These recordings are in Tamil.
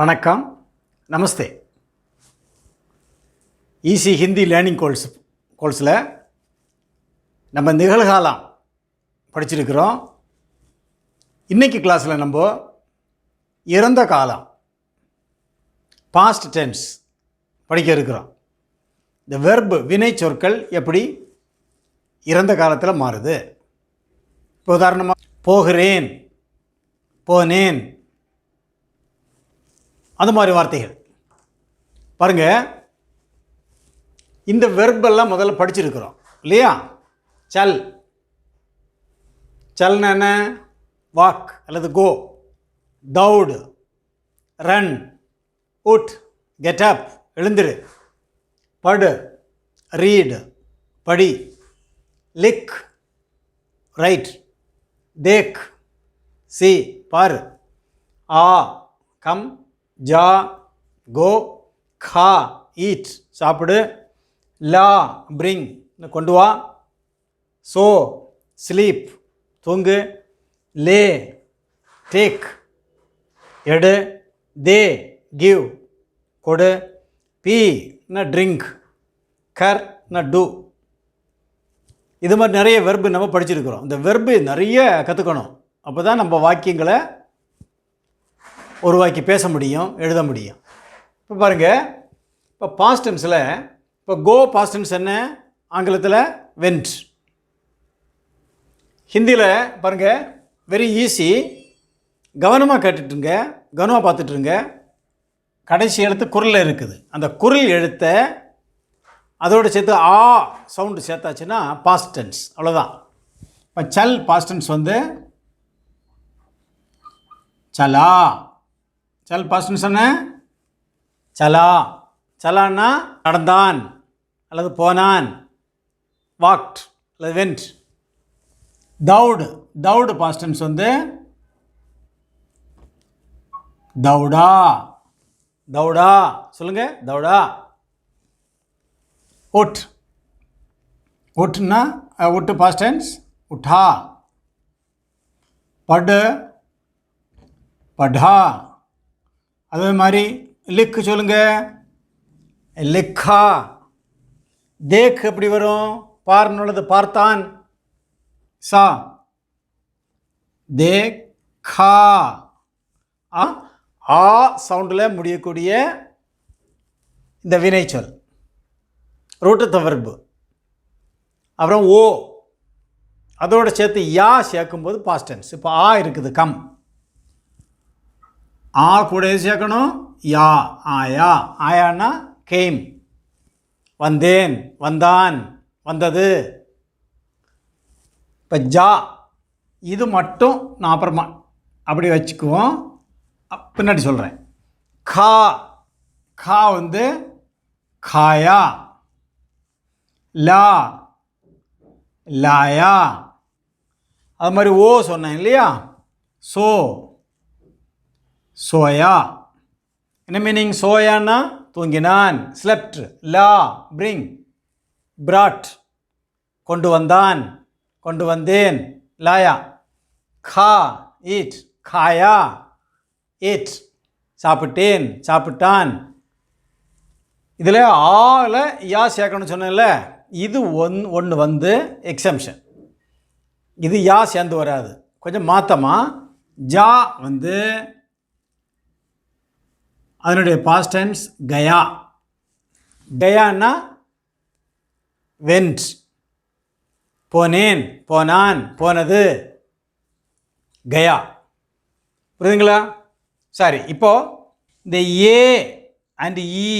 வணக்கம், நமஸ்தே. ஈஸி ஹிந்தி லேர்னிங் கோர்ஸில் நம்ம நிகழ்காலம் படிச்சிருக்கிறோம். இன்றைக்கி கிளாஸில் நம்ம இறந்த காலம் பாஸ்ட் டென்ஸ் படிக்க இருக்கிறோம். இந்த வெர்பு வினை சொற்கள் எப்படி இறந்த காலத்தில் மாறுது. இப்போ உதாரணமாக போகிறேன், போனேன், அந்த மாதிரி வார்த்தைகள் பாருங்கள். இந்த வெர்பெல்லாம் முதல்ல படிச்சிருக்கிறோம் இல்லையா? சல், சல்னா என்ன? வாக் அல்லது கோ. தௌடு, ரன், உட், கெட் அப், எழுந்திரு. படு, ரீடு, படி. லிக், ரைட். தேக், சி, பாரு. ஆ, கம். ஜா, கோ. கா, ஈட், சாப்பிடு. லா, பிரிங், கொண்டு வா. சோ, ஸ்லீப், தூங்கு. லே, டேக், எடு. தே, கிவ், கொடு. பி, ட்ரிங்க். கர், டூ. இது மாதிரி நிறைய வெர்பு நம்ம படிச்சிருக்கிறோம். இந்த வெர்பு நிறைய கற்றுக்கணும். அப்போ தான் நம்ம வாக்கியங்களை உருவாக்கி பேச முடியும், எழுத முடியும். இப்போ பாருங்கள், இப்போ பாஸ்ட் டென்ஸில் இப்போ கோ பாஸ்ட் டென்ஸ் என்ன? ஆங்கிலத்தில் வென்ட். ஹிந்தியில் பாருங்கள், வெரி ஈஸி. கவனமாக கேட்டுட்டுருங்க, கவனமாக பார்த்துட்ருங்க. கடைசி எழுத்து குரலில் இருக்குது. அந்த குரல் எழுத்தை அதோடு சேர்த்து ஆ சவுண்டு சேர்த்தாச்சுன்னா பாஸ்ட் டென்ஸ், அவ்வளோதான். இப்போ சல் பாஸ்ட் டென்ஸ் வந்து சலா. சல் பாஸ்ட் டென்ஸ் என்ன? சலா. சலான்னா நடந்தான் அல்லது போனான். வாக்ட் அல்லது வென்ட். தௌடு, தௌடு பாஸ்ட் டென்ஸ் வந்து தௌடா. தௌடா சொல்லுங்க, தௌடா. உட், உட்னா உட்டு பாஸ்ட் டென்ஸ் உட்டா. படு, படா. அதே மாதிரி லிக்கு சொல்லுங்க, லிக்கா. தேக் எப்படி வரும்? பார்னுள்ளது பார்த்தான். சா, தேக்கா. ஆ சவுண்டில் முடியக்கூடிய இந்த வினைச்சொல் ரூட் வெர்பு. அப்புறம் ஓ அதோடு சேர்த்து யா சேர்க்கும்போது பாஸ்ட் டென்ஸ். இப்போ ஆ இருக்குது, கம். ஆ கூட எது சேர்க்கணும்? யா, ஆயா. ஆயான்னா கேம். வந்தேன், வந்தான், வந்தது. இப்போ ஜா இது மட்டும் நான் அப்புறமா அப்படி வச்சுக்குவோம், பின்னாடி சொல்கிறேன். கா, கா வந்து காயா. லா, லாயா. அது மாதிரி ஓ சொன்னேன் இல்லையா? So, soya. என்ன மீனிங்? சோயான்னா தூங்கினான். ஸ்லெப்ட். லா, பிரிங். பிராட், கொண்டு வந்தான், கொண்டு வந்தேன். லாயா. கா, ஈட். காயா, ஈட். சாப்பிட்டேன், சாப்பிட்டான். இதில் ஆல யா சேர்க்கணும்னு சொன்னேன்ல, இது ஒன்று வந்து எக்ஸம்ஷன். இது யா சேர்ந்து வராது. கொஞ்சம் மாற்றமா ஜா வந்து அதனுடைய பாஸ்ட் டென்ஸ் கயா. கயான்னா வென்ட். போனேன், போனான், போனது. கயா. புரியுதுங்களா? சரி, இப்போது இந்த A and E,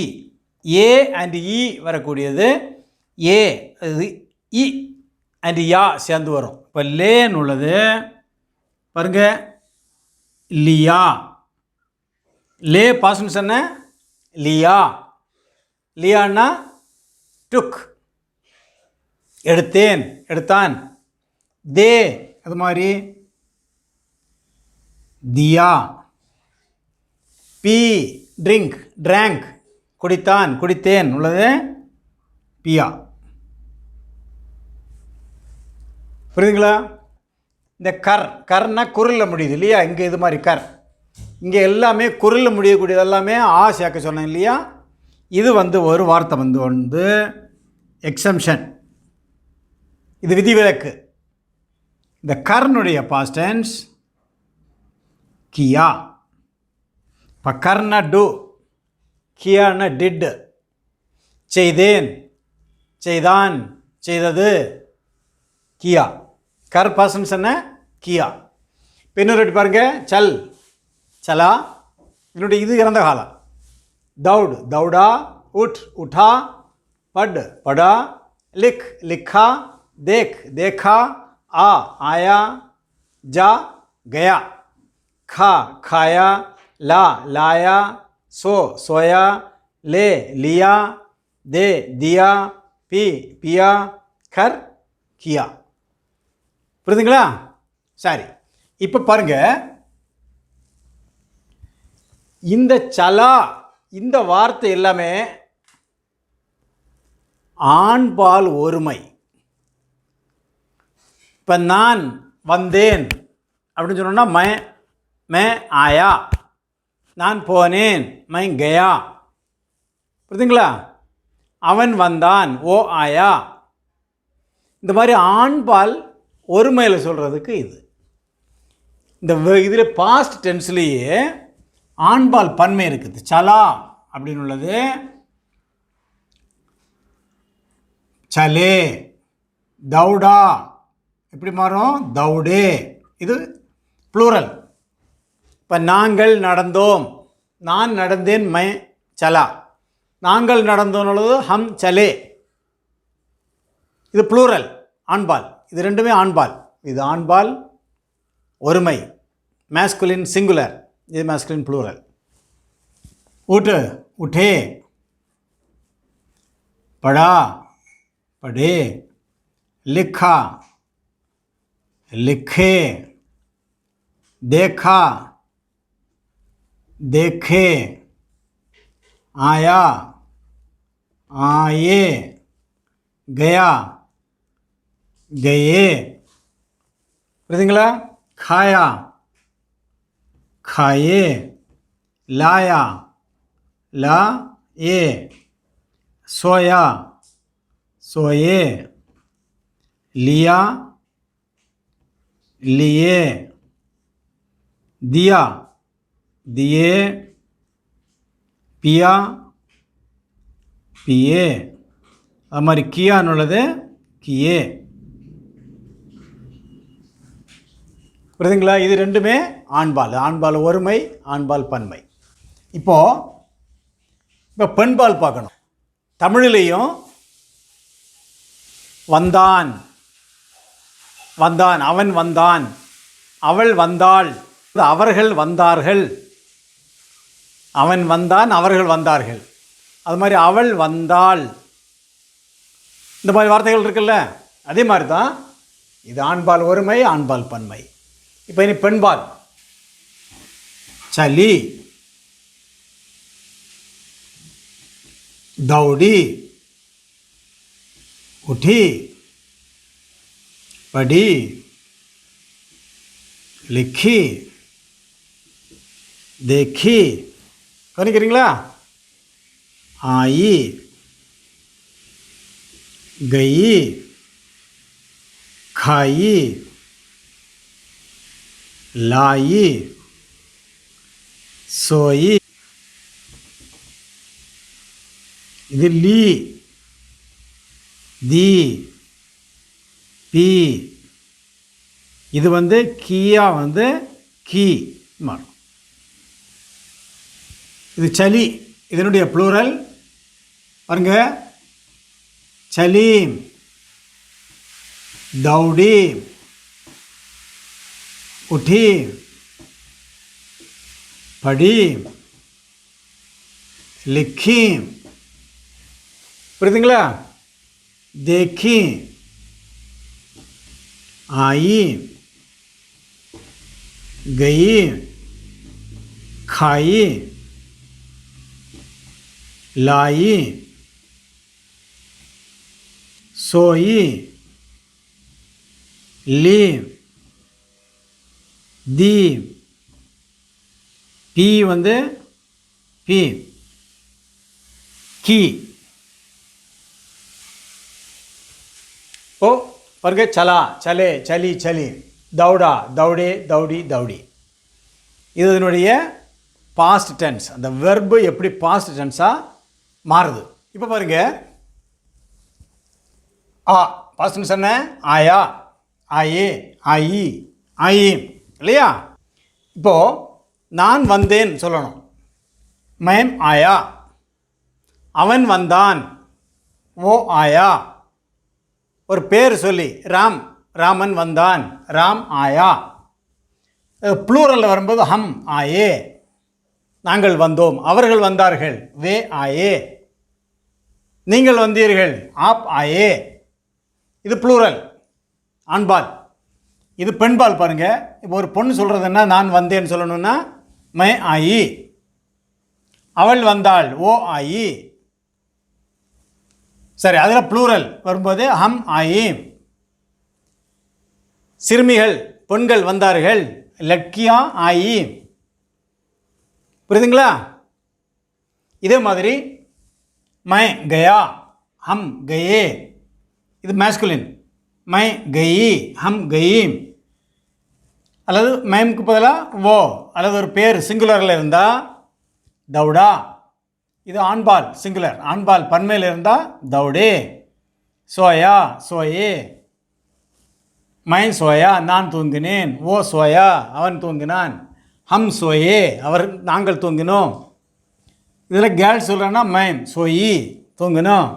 A and இ வரக்கூடியது ஏ அது இ அண்ட் யா சேர்ந்து வரும். இப்போ லேன்னு உள்ளது பாருங்க, லியா. லே பாஸ்ட் என்ன? லியா. லியான்னா டுக், எடுத்தேன், எடுத்தான். தே அது மாதிரி தியா. பி, ட்ரிங்க், ட்ராங்க், குடித்தான், குடித்தேன் உள்ளது பியா. புரியுதுங்களா? இந்த கர்னா குரலில் முடியுது இல்லையா? இங்கே இது மாதிரி கர். இங்கே எல்லாமே குரலில் முடியக்கூடியது எல்லாமே ஆ சேர்க்க சொன்னேன் இல்லையா? இது ஒரு வார்த்தை வந்து எக்ஸம்ஷன், இது விதிவிலக்கு. இந்த கர்னுடைய பாஸ்ட் டென்ஸ் கியா. இப்போ கர்னா டு, கியான்னா டிட். செய்தேன், செய்தான், செய்தது, கியா. கர் பாஸ்ட் என்ன? கியா. இப்போ இன்னொரு பாருங்க, சல், சலா. இதனுடைய இது இறந்த காலம். दौड़, दौड़ा. उठ, उठा. पढ़, पढ़ा. लिख, लिखा. देख, देखा. आ, आया. जा, गया. खा, खाया. ला, लाया. सो, सोया. ले, लिया. दे, दिया. पी, पिया. कर, किया. புரியுதுங்களா? சரி, இப்போ பாருங்க, இந்த சலா இந்த வார்த்தை எல்லாமே ஆண்பால் ஒருமை. இப்போ நான் வந்தேன் அப்படின்னு சொன்னோன்னா மே ஆயா. நான் போனேன், மை கயா. புரியுதுங்களா? அவன் வந்தான், ஓ ஆயா. இந்த மாதிரி ஆண்பால் ஒருமையில் சொல்கிறதுக்கு இது. இந்த இதில் பாஸ்ட் டென்ஸ்லேயே ஆண்பால் பன்மை இருக்குது. சலா அப்படின்னு உள்ளது, சலே. தௌடா எப்படி மாறும்? தௌடே. இது ப்ளூரல். இப்போ நாங்கள் நடந்தோம், நான் நடந்தேன், மை சலா. நாங்கள் நடந்தோம் உள்ளது ஹம் சலே. இது ப்ளூரல், ஆண்பால். இது ரெண்டுமே ஆண்பால். இது ஆண்பால் ஒருமை, மேஸ்குலின் சிங்குலர். ये मैस्कुलिन प्लूरल. उठ, उठे. पढ़ा, पढ़े. लिखा, लिखे. देखा, देखे. आया, आए. गया, गए. புரியுதுங்களா? खाया, खाए. लाया, लाए. सोया, सोए. लिया, लिए. दिया, दिए. पिया, पिए. அது மாதிரி கியான்னு உள்ளது கியே. புரியுதுங்களா? இது ரெண்டுமே ஆண்பால். ஆண்பால் ஒருமை, ஆண்பால் பன்மை. இப்போ பெண்பால் பார்க்கணும். தமிழிலையும் வந்தான், வந்தான், அவன் வந்தான், அவள் வந்தாள், அவர்கள் வந்தார்கள். அவன் வந்தான், அவர்கள் வந்தார்கள். அது மாதிரி அவள் வந்தாள். இந்த மாதிரி வார்த்தைகள் இருக்குல்ல, அதே மாதிரி தான் இது ஆண்பால் ஒருமை, ஆண்பால் பன்மை. இப்போ இனி பெண்பால். चली, दौड़ी, उठी, पढ़ी, लिखी, देखी. கவனிக்கிறீங்களா? आई, गई, खाई, लाई, सोई. இது லீ, தி, பி. இது கியா கீ மாறும். இது சலி, இதனுடைய ப்ளூரல் பாருங்க. சலீம், दौड़ी, उठी, पढ़ी, लिखी. புரியுதுங்களா? देखी, आई, गई, खाई, लाई, सोई, ली, दी, பி வந்து பி கீ. ஓ பாருங்க, சலா சலே சலி சலி, தௌடா தௌடே தௌடி தௌடி. இது இதனுடைய பாஸ்ட் டென்ஸ். அந்த வெர்பு எப்படி பாஸ்ட் டென்ஸாக மாறுது. இப்போ பாருங்க, ஆ பாஸ்ட் டென்ஸ் என்ன? ஆயா, ஆயே, ஆயி, ஆயீம் இல்லையா? இப்போது நான் வந்தேன் சொல்லணும். மேம் ஆயா. அவன் வந்தான், ஓ ஆயா. ஒரு பேர் சொல்லி ராம், ராமன் வந்தான், ராம் ஆயா. ப்ளூரலில் வரும்போது ஹம் ஆயே, நாங்கள் வந்தோம், அவர்கள் வந்தார்கள், வே ஆயே. நீங்கள் வந்தீர்கள், ஆப் ஆயே. இது ப்ளூரல், ஆண்பால். இது பெண்பால். பாருங்கள், இப்போ ஒரு பொண்ணு சொல்கிறதுன்னா நான் வந்தேன்னு சொல்லணும்னா மை ஆயி. அவள் வந்தாள், ஓ ஆயி. சரி, அதில் ப்ளூரல் வரும்போது ஹம் ஆயீம். சிறுமிகள், பெண்கள் வந்தார்கள், லட்கியா ஆயீம். புரியுதுங்களா? இதே மாதிரி மை கயா, ஹம் கயே. இது மேஸ்குலின், மை கயி, ஹம் கயீம். அல்லது மைமுக்கு பதிலாக ஓ, அல்லது ஒரு பேர் சிங்குலரில் இருந்தால் தௌடா. இது ஆண்பால் சிங்குலர். ஆண்பால் பன்மையில் இருந்தால் தௌடே. சோயா சோயே, மை சோயா, நான் தூங்கினேன், ஓ சோயா, அவன் தூங்கினான், ஹம் சோயே, நாங்கள் தூங்கினோம். இதில் கேர்ள்ஸ் சொல்கிறேன்னா மைம் சோயி, தூங்கினோம்,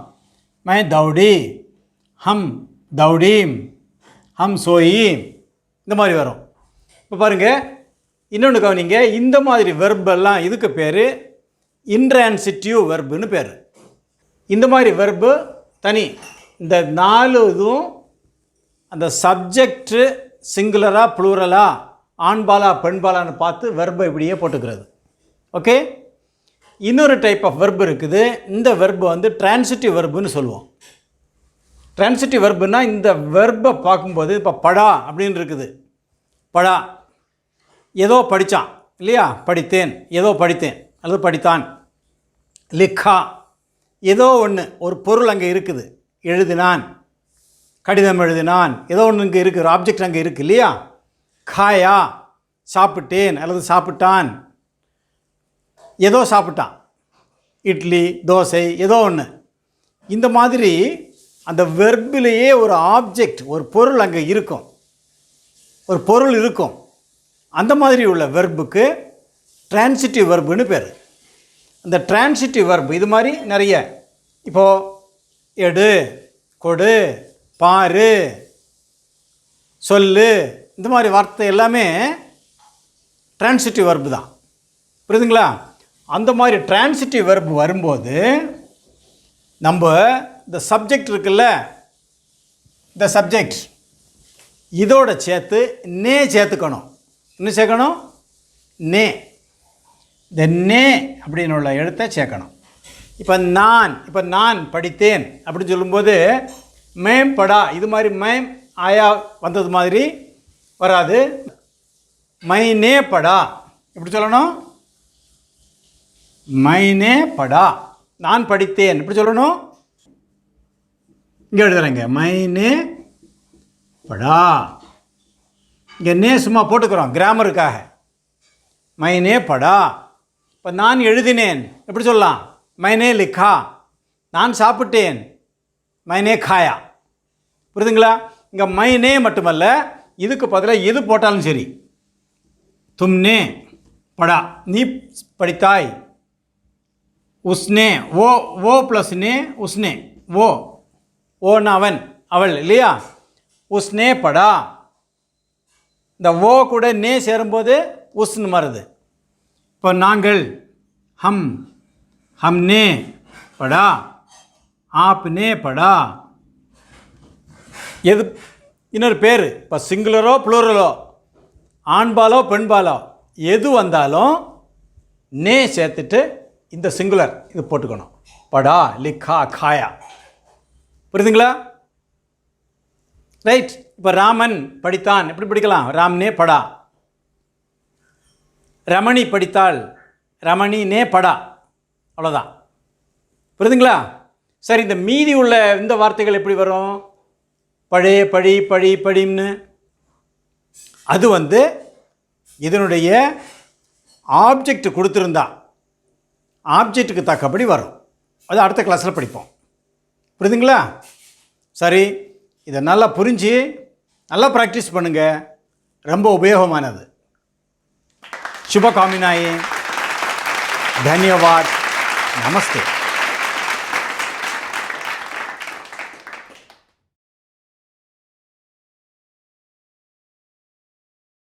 மை தௌடி, ஹம் தௌடீம், ஹம் சோயி. இந்த மாதிரி வரும். இப்போ பாருங்கள், இன்னொன்று கவனிங்க. இந்த மாதிரி வெர்பெல்லாம் இதுக்கு பேர் இன்ட்ரான்சிட்டிவ் வெர்புன்னு பேர். இந்த மாதிரி வெர்பு தனி. இந்த 4 இதுவும் அந்த சப்ஜெக்டு சிங்குலரா ப்ளூரலா, ஆண்பாலா பெண்பாலான்னு பார்த்து வெர்பை இப்படியே போட்டுக்கிறது. ஓகே. இன்னொரு டைப் ஆஃப் வெர்பு இருக்குது. இந்த வெர்பு வந்து டிரான்சிட்டிவ் வெர்புன்னு சொல்லுவோம். டிரான்சிட்டிவ் வெர்புன்னா இந்த வெர்பை பார்க்கும்போது இப்போ படா அப்படின்னு இருக்குது. படா ஏதோ படித்தான் இல்லையா? படித்தேன், ஏதோ படித்தேன் அல்லது படித்தான். லிக்கா ஏதோ ஒன்று, ஒரு பொருள் அங்கே இருக்குது. எழுதினான், கடிதம் எழுதினான், ஏதோ ஒன்று இங்கே இருக்குது, ஒரு ஆப்ஜெக்ட் அங்கே இருக்குது இல்லையா? காயா சாப்பிட்டேன் அல்லது சாப்பிட்டான், ஏதோ சாப்பிட்டான், இட்லி தோசை ஏதோ ஒன்று. இந்த மாதிரி அந்த வெர்பிலேயே ஒரு ஆப்ஜெக்ட், ஒரு பொருள் அங்கே இருக்கும், ஒரு பொருள் இருக்கும். அந்த மாதிரி உள்ள வெர்புக்கு டிரான்சிட்டிவ் வெர்புன்னு பேர். அந்த டிரான்சிட்டிவ் வெர்பு இது மாதிரி நிறைய, இப்போது எடு, கொடு, பாரு, சொல்லு, இந்த மாதிரி வார்த்தை எல்லாமே டிரான்சிட்டிவ் வெர்பு தான். புரியுதுங்களா? அந்த மாதிரி டிரான்சிட்டிவ் வெர்பு வரும்போது நம்ம இந்த சப்ஜெக்ட் இருக்குல்ல, இந்த சப்ஜெக்ட் இதோட சேர்த்து நே சேர்த்துக்கணும். என்ன சேர்க்கணும்? நே. இந்த நே அப்படின்னு உள்ள எழுத்தை சேர்க்கணும். இப்போ நான் படித்தேன் அப்படின்னு சொல்லும்போது மேம் படா, இது மாதிரி மேம் ஆயா வந்தது மாதிரி வராது. மைனே படா எப்படி சொல்லணும்? மைனே படா, நான் படித்தேன் எப்படி சொல்லணும்? இங்கே எழுதுறேங்க, மைனே படா. இங்கே நே சும்மா போட்டுக்கிறோம் கிராமருக்காக. மைனே படா. இப்போ நான் எழுதினேன் எப்படி சொல்லலாம்? மைனே லிக்கா. நான் சாப்பிட்டேன், மைனே காயா. புரியுதுங்களா? இங்கே மைனே மட்டுமல்ல, இதுக்கு பதிலாக எது போட்டாலும் சரி. தும்னே படா, நீ படித்தாய். உஸ்னே, ஓ ஓ ப்ளஸ் நே உஸ்னே, ஓ ஓன்னு அவன் அவள் இல்லையா? உஸ்னே படா. இந்த ஓ கூட நே சேரும்போது உஸ்ன்னு மாறுது. இப்போ நாங்கள் ஹம், ஹம்னே படா, ஆப்னே படா. எது இன்னொரு பேர், இப்போ சிங்குலரோ ப்ளூரலோ, ஆண்பாலோ பெண்பாலோ எது வந்தாலும் நே சேர்த்துட்டு இந்த சிங்குலர் இது போட்டுக்கணும். படா, லிக்கா, காயா. புரியுதுங்களா? ரைட். இப்போ ராமன் படித்தான் எப்படி படிக்கலாம்? ராம்னே படா. ரமணி படித்தால் ரமணி நே படா, அவ்வளோதான். புரியுதுங்களா? சரி, இந்த மீதி உள்ள இந்த வார்த்தைகள் எப்படி வரும்? பழே, பழி, பழி, படின்னு. அது இதனுடைய ஆப்ஜெக்ட் கொடுத்துருந்தா ஆப்ஜெக்ட்டுக்கு தக்கபடி வரும். அது அடுத்த கிளாஸில் படிப்போம். புரியுதுங்களா? சரி, இதை நல்லா புரிஞ்சு நல்லா ப்ராக்டிஸ் பண்ணுங்கள். ரொம்ப உபயோகமானது. शुभकामनाएं. धन्यवाद. नमस्ते.